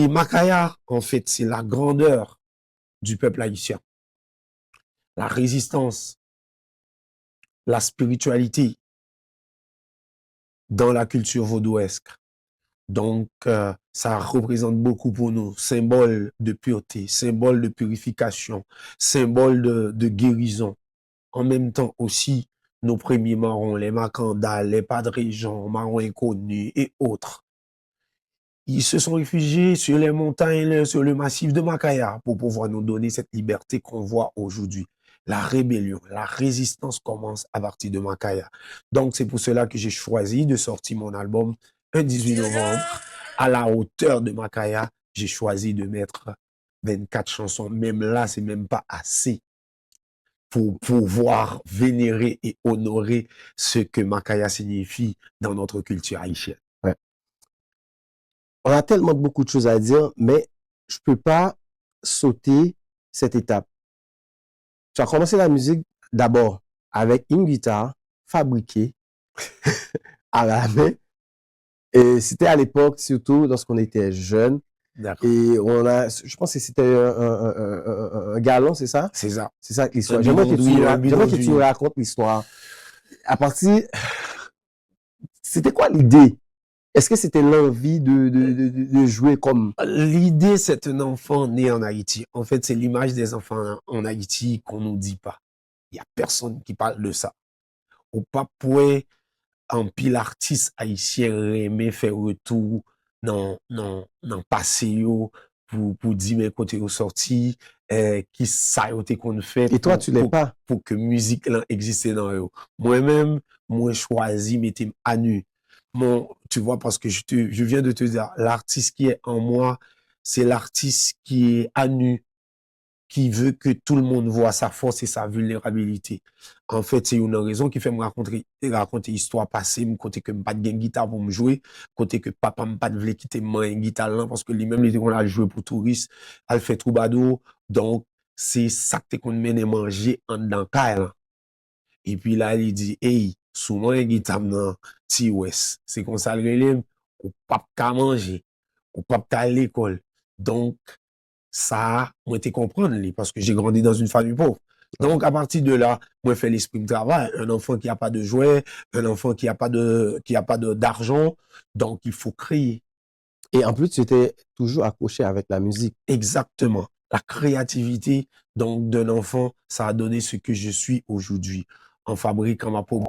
Et Makaya, en fait, c'est la grandeur du peuple haïtien. La résistance, la spiritualité dans la culture vaudouesque. Donc, ça représente beaucoup pour nous, symbole de pureté, symbole de purification, symbole de guérison. En même temps aussi, nos premiers marrons, les Macandals, les Padres Jean, marrons inconnus et autres, ils se sont réfugiés sur les montagnes, sur le massif de Makaya pour pouvoir nous donner cette liberté qu'on voit aujourd'hui. La rébellion, la résistance commence à partir de Makaya. Donc, c'est pour cela que j'ai choisi de sortir mon album un 18 novembre. À la hauteur de Makaya, j'ai choisi de mettre 24 chansons. Même là, c'est même pas assez pour pouvoir vénérer et honorer ce que Makaya signifie dans notre culture haïtienne. Ouais. On a tellement beaucoup de choses à dire, mais je peux pas sauter cette étape. Tu as commencé la musique d'abord avec une guitare fabriquée à la main. Et c'était à l'époque, surtout lorsqu'on était jeune. Et je pense que c'était un galon, c'est ça? C'est ça. C'est ça l'histoire. J'aimerais que tu nous racontes l'histoire. À partir, c'était quoi l'idée? Est-ce que c'était l'envie de jouer comme... L'idée, c'est un enfant né en Haïti. En fait, c'est l'image des enfants en Haïti qu'on nous dit pas. Il y a personne qui parle de ça. Ou pas pour un pile artiste haïtien aimer faire retour dans passé pour dire mes côtés au sorti qui ça été qu'on fait et toi tu l'es pas pour que musique là existe dans eux. Moi-même moi choisi mettre à nu. Mon tu vois parce que je viens de te dire l'artiste qui est en moi c'est l'artiste qui est à nu, qui veut que tout le monde voit sa force et sa vulnérabilité. En fait, c'est une raison qui fait me raconter histoire passée, me côté que pas de guitare pour me jouer, côté que papa me pas de voulait quitter moi une guitare là parce que lui-même il était qu'on a joué pour touristes, elle fait troubadour, donc c'est ça que qu'on mène manger en dans là. Et puis là il dit hey, souvent une guitare nan ti ouest, c'est comme ça le relève, ou pas qu'à manger, ou pas qu'à l'école. Donc ça, moi, te comprendre, parce que j'ai grandi dans une famille pauvre. Donc, à partir de là, moi, fait l'esprit de travail. Un enfant qui a pas de jouets, un enfant qui a pas d'argent. Donc, il faut créer. Et en plus, tu étais toujours accroché avec la musique. Exactement. La créativité, donc, d'un enfant, ça a donné ce que je suis aujourd'hui. En fabriquant ma peau.